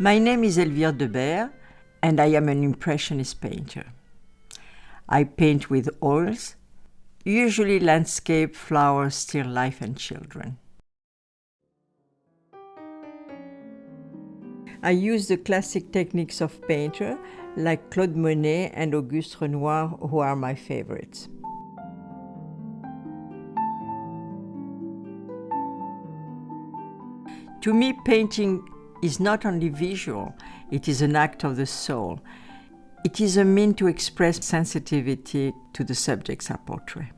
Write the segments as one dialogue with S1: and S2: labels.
S1: My name is Elvire Debert, and I am an Impressionist painter. I paint with oils, usually landscape, flowers, still life, and children. I use the classic techniques of painter like Claude Monet and Auguste Renoir, who are my favorites. To me, painting is not only visual, it is an act of the soul. It is a means to express sensitivity to the subjects I portray.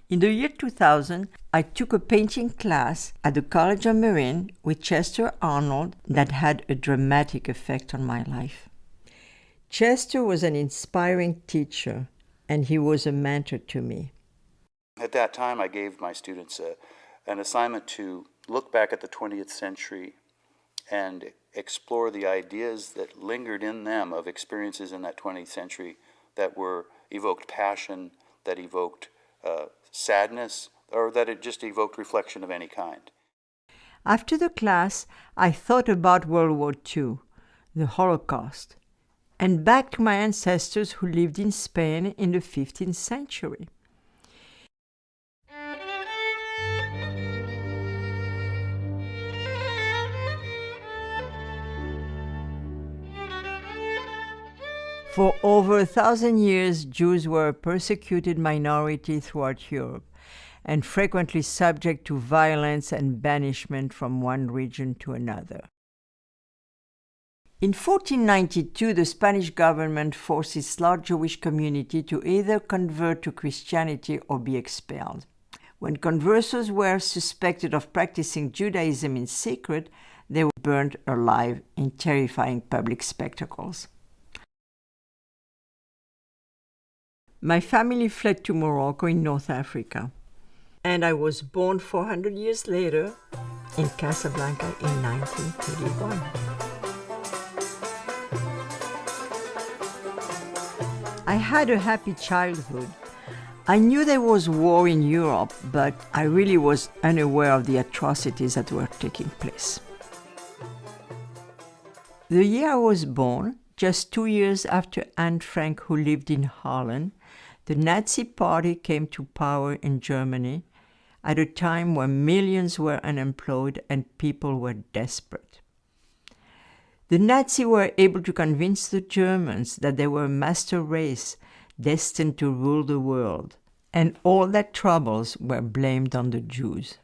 S1: In the year 2000, I took a painting class at the College of Marine with Chester Arnold that had a dramatic effect on my life. Chester was an inspiring teacher, and he was a mentor to me.
S2: At that time, I gave my students an assignment to look back at the 20th century and explore the ideas that lingered in them of experiences in that 20th century that evoked passion, that evoked sadness, or that it just evoked reflection of any kind.
S1: After the class, I thought about World War II, the Holocaust, and back to my ancestors who lived in Spain in the 15th century. For over 1,000 years, Jews were a persecuted minority throughout Europe and frequently subject to violence and banishment from one region to another. In 1492, the Spanish government forced its large Jewish community to either convert to Christianity or be expelled. When conversos were suspected of practicing Judaism in secret, they were burned alive in terrifying public spectacles. My family fled to Morocco in North Africa, and I was born 400 years later in Casablanca in 1931. I had a happy childhood. I knew there was war in Europe, but I really was unaware of the atrocities that were taking place. The year I was born, just 2 years after Anne Frank, who lived in Holland, the Nazi Party came to power in Germany at a time when millions were unemployed and people were desperate. The Nazis were able to convince the Germans that they were a master race destined to rule the world, and all their troubles were blamed on the Jews.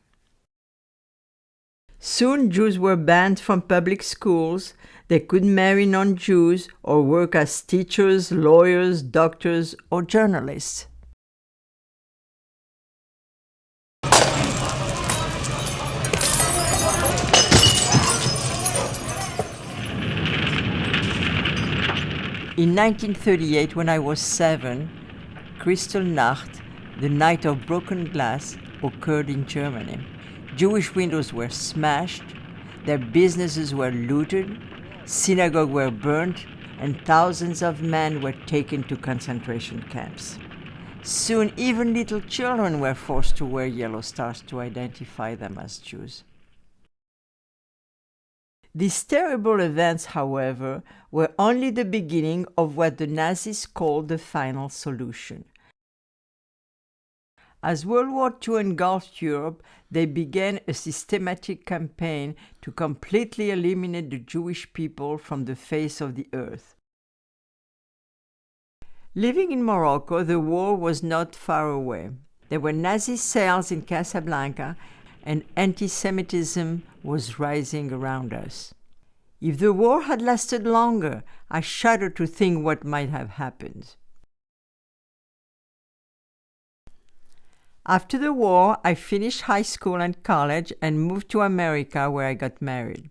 S1: Soon Jews were banned from public schools. They couldn't marry non-Jews or work as teachers, lawyers, doctors, or journalists. In 1938, when I was 7, Kristallnacht, the night of broken glass, occurred in Germany. Jewish windows were smashed, their businesses were looted, synagogues were burnt, and thousands of men were taken to concentration camps. Soon, even little children were forced to wear yellow stars to identify them as Jews. These terrible events, however, were only the beginning of what the Nazis called the final solution. As World War II engulfed Europe, they began a systematic campaign to completely eliminate the Jewish people from the face of the earth. Living in Morocco, the war was not far away. There were Nazi cells in Casablanca, and anti-Semitism was rising around us. If the war had lasted longer, I shudder to think what might have happened. After the war, I finished high school and college and moved to America, where I got married.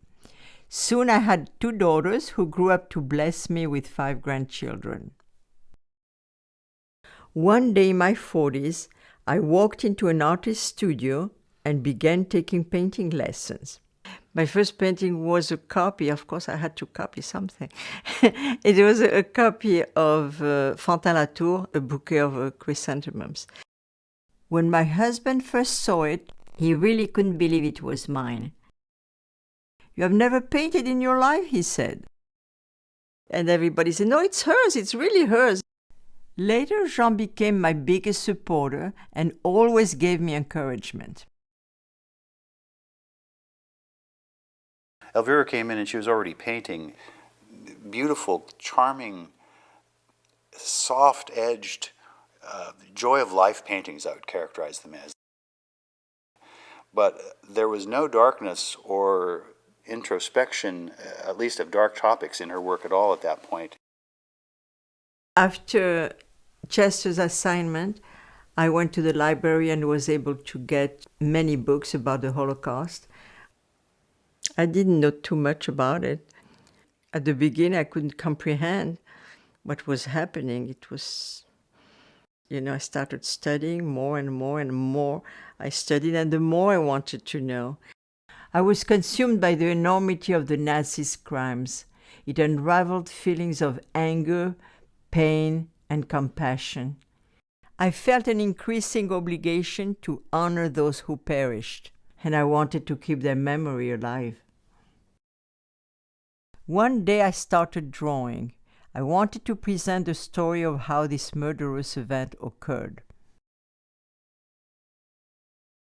S1: Soon I had 2 daughters who grew up to bless me with 5 grandchildren. One day in my 40s, I walked into an artist's studio and began taking painting lessons. My first painting was a copy. Of course, I had to copy something. It was a copy of Fantin-Latour, A Bouquet of Chrysanthemums. When my husband first saw it, he really couldn't believe it was mine. "You have never painted in your life?" he said. And everybody said, "No, it's hers. It's really hers." Later, Jean became my biggest supporter and always gave me encouragement.
S2: Elvira came in and she was already painting beautiful, charming, soft-edged, joy-of-life paintings, I would characterize them as. But there was no darkness or introspection, at least of dark topics, in her work at all at that point.
S1: After Chester's assignment, I went to the library and was able to get many books about the Holocaust. I didn't know too much about it. At the beginning, I couldn't comprehend what was happening. It was, I started studying more and more and more. I studied, and the more I wanted to know. I was consumed by the enormity of the Nazis' crimes. It unraveled feelings of anger, pain, and compassion. I felt an increasing obligation to honor those who perished, and I wanted to keep their memory alive. One day I started drawing. I wanted to present the story of how this murderous event occurred.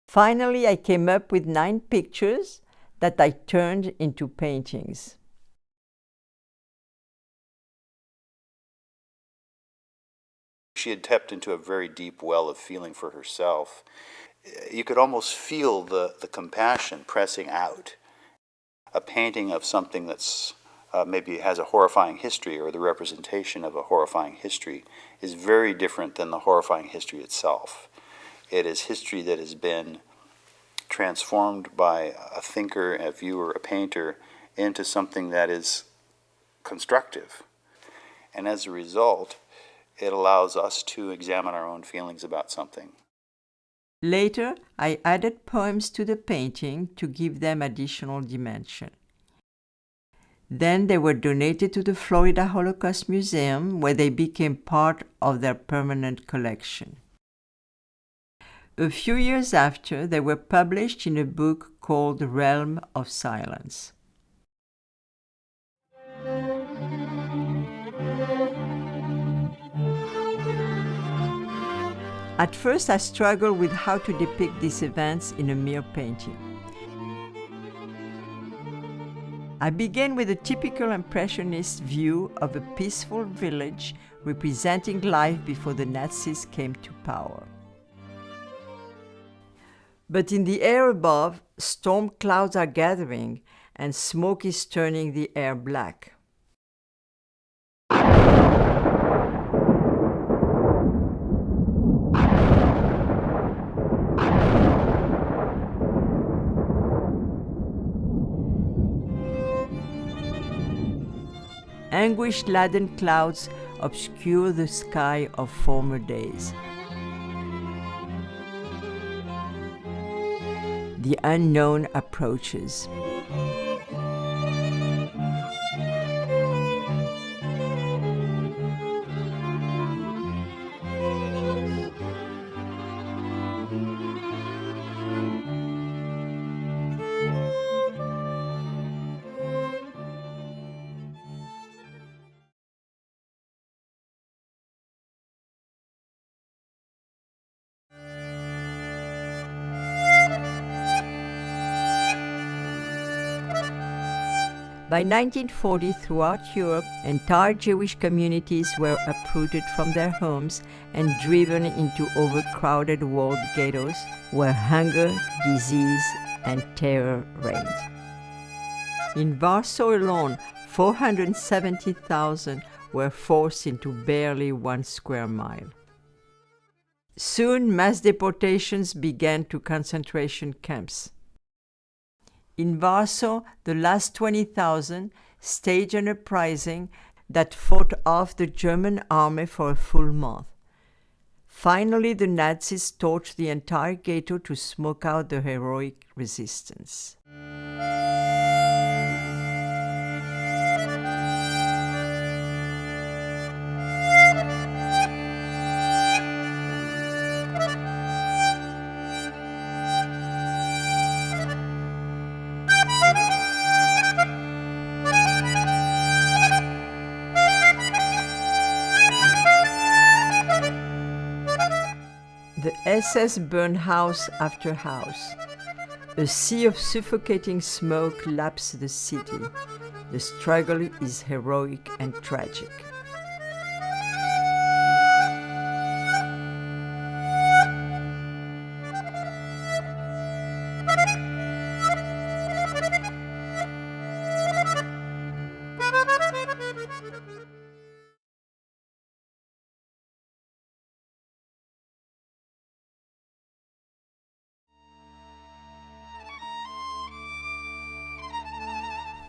S1: Finally, I came up with 9 pictures that I turned into paintings.
S2: She had tapped into a very deep well of feeling for herself. You could almost feel the compassion pressing out. A painting of something that's maybe has a horrifying history, or the representation of a horrifying history, is very different than the horrifying history itself. It is history that has been transformed by a thinker, a viewer, a painter, into something that is constructive. And as a result, it allows us to examine our own feelings about something.
S1: Later, I added poems to the painting to give them additional dimension. Then they were donated to the Florida Holocaust Museum, where they became part of their permanent collection. A few years after, they were published in a book called Realm of Silence. At first, I struggled with how to depict these events in a mere painting. I began with a typical Impressionist view of a peaceful village representing life before the Nazis came to power. But in the air above, storm clouds are gathering and smoke is turning the air black. Anguish-laden clouds obscure the sky of former days. The unknown approaches. By 1940, throughout Europe, entire Jewish communities were uprooted from their homes and driven into overcrowded walled ghettos where hunger, disease, and terror reigned. In Warsaw alone, 470,000 were forced into barely 1 square mile. Soon, mass deportations began to concentration camps. In Warsaw, the last 20,000 staged an uprising that fought off the German army for a full month. Finally, the Nazis torched the entire ghetto to smoke out the heroic resistance. SS burned house after house. A sea of suffocating smoke laps the city. The struggle is heroic and tragic.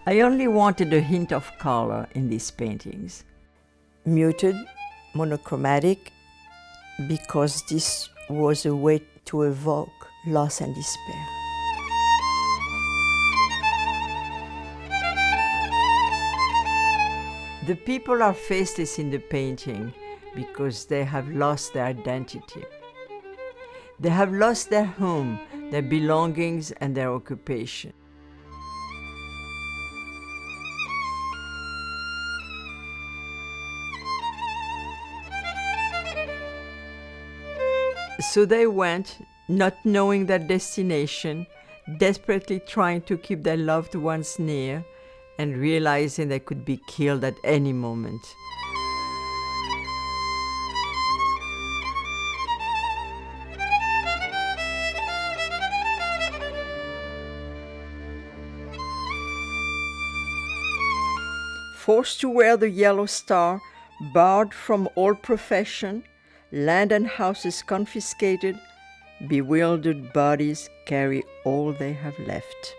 S1: I only wanted a hint of color in these paintings. Muted, monochromatic, because this was a way to evoke loss and despair. The people are faceless in the painting because they have lost their identity. They have lost their home, their belongings, and their occupation. So they went, not knowing their destination, desperately trying to keep their loved ones near, and realizing they could be killed at any moment. Forced to wear the yellow star, barred from all profession, land and houses confiscated, bewildered bodies carry all they have left.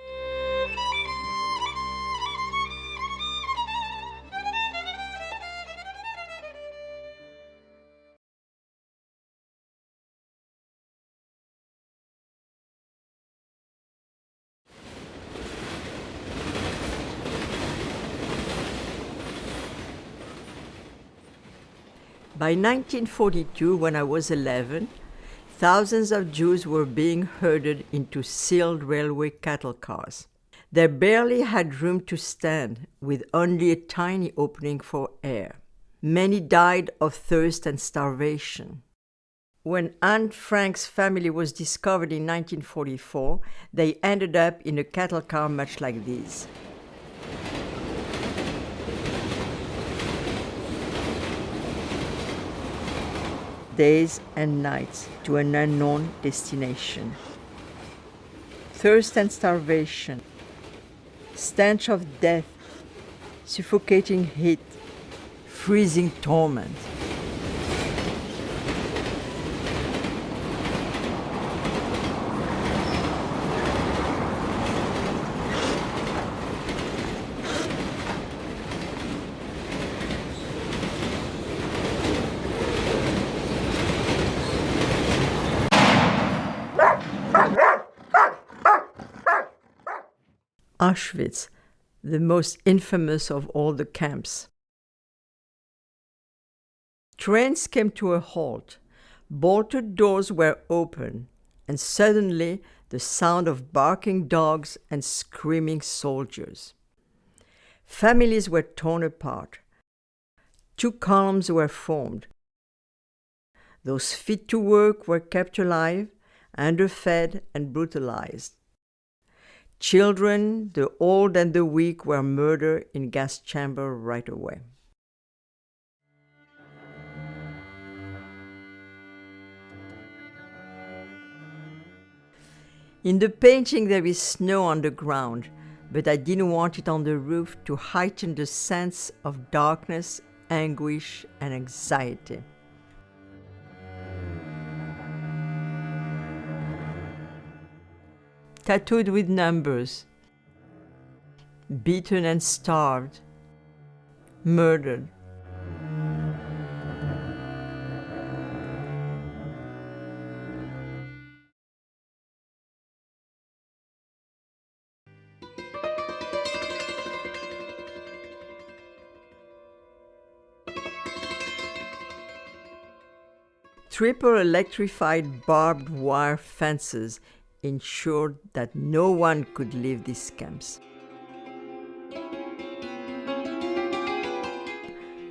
S1: By 1942, when I was 11, thousands of Jews were being herded into sealed railway cattle cars. They barely had room to stand, with only a tiny opening for air. Many died of thirst and starvation. When Anne Frank's family was discovered in 1944, they ended up in a cattle car much like these. Days and nights to an unknown destination. Thirst and starvation, stench of death, suffocating heat, freezing torment. Auschwitz, the most infamous of all the camps. Trains came to a halt, bolted doors were open, and suddenly the sound of barking dogs and screaming soldiers. Families were torn apart. Two columns were formed. Those fit to work were kept alive, underfed and brutalized. Children, the old and the weak were murdered in gas chamber right away. In the painting there is snow on the ground, but I didn't want it on the roof to heighten the sense of darkness, anguish, and anxiety. Tattooed with numbers, beaten and starved, murdered. Triple electrified barbed wire fences ensured that no one could leave these camps.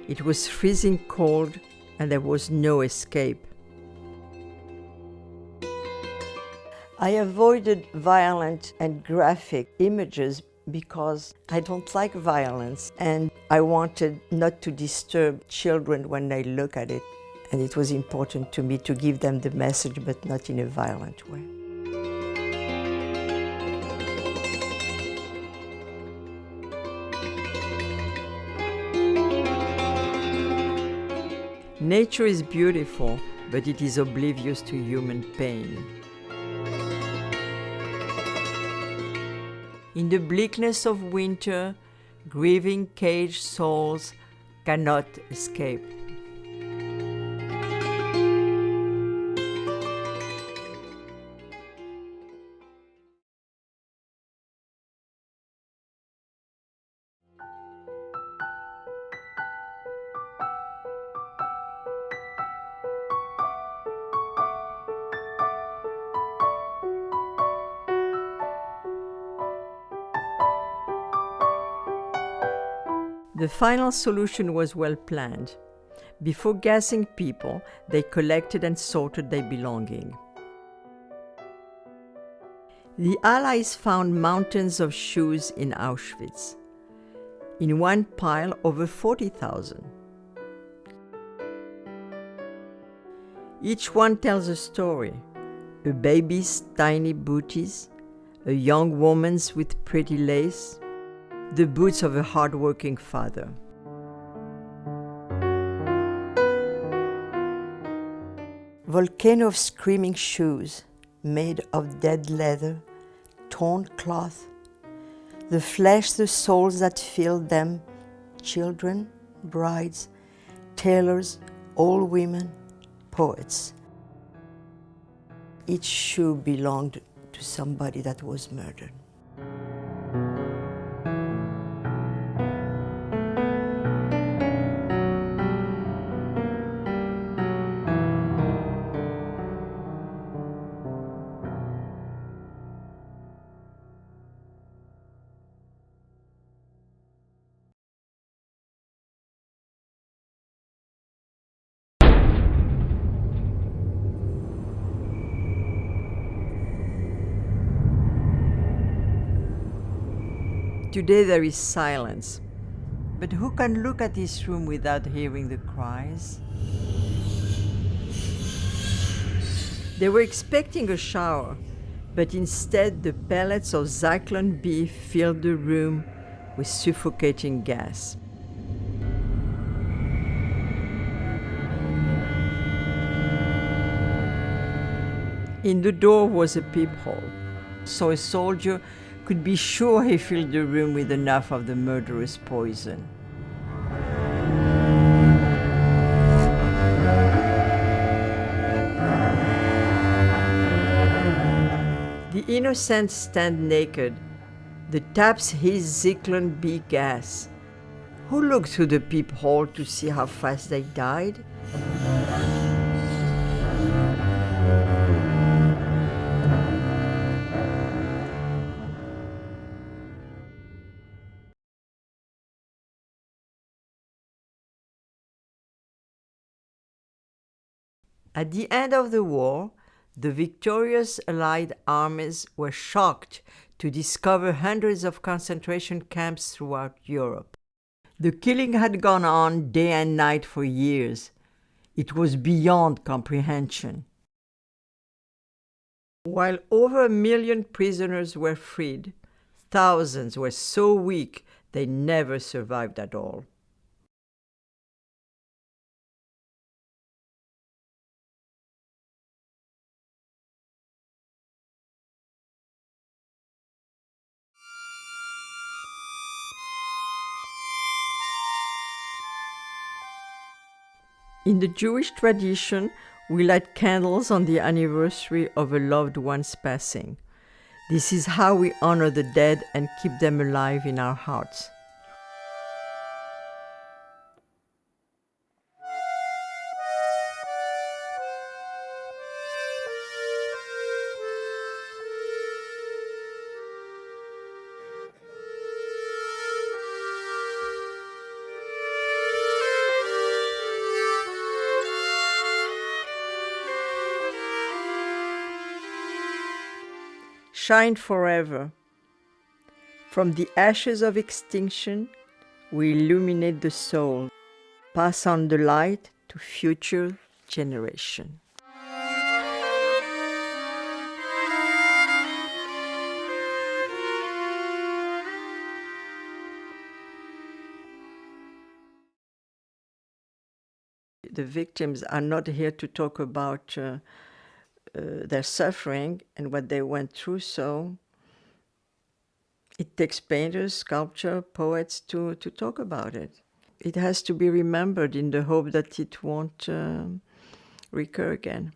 S1: It was freezing cold and there was no escape. I avoided violent and graphic images because I don't like violence and I wanted not to disturb children when they look at it. And it was important to me to give them the message, but not in a violent way. Nature is beautiful, but it is oblivious to human pain. In the bleakness of winter, grieving caged souls cannot escape. The final solution was well planned. Before gassing people, they collected and sorted their belongings. The Allies found mountains of shoes in Auschwitz. In one pile, over 40,000. Each one tells a story. A baby's tiny booties, a young woman's with pretty lace, the boots of a hard-working father. Volcano of screaming shoes made of dead leather, torn cloth, the flesh, the souls that filled them, children, brides, tailors, old women, poets. Each shoe belonged to somebody that was murdered. Today there is silence, but who can look at this room without hearing the cries? They were expecting a shower, but instead the pellets of Zyklon B filled the room with suffocating gas. In the door was a peephole, so a soldier could be sure he filled the room with enough of the murderous poison. The innocent stand naked. The taps hiss Zyklon B gas. Who looked through the peephole to see how fast they died? At the end of the war, the victorious Allied armies were shocked to discover hundreds of concentration camps throughout Europe. The killing had gone on day and night for years. It was beyond comprehension. While over 1 million prisoners were freed, thousands were so weak they never survived at all. In the Jewish tradition, we light candles on the anniversary of a loved one's passing. This is how we honor the dead and keep them alive in our hearts. shine forever. From the ashes of extinction, we illuminate the soul, pass on the light to future generations. The victims are not here to talk about their suffering and what they went through, so it takes painters, sculptors, poets to talk about it. It has to be remembered in the hope that it won't recur again.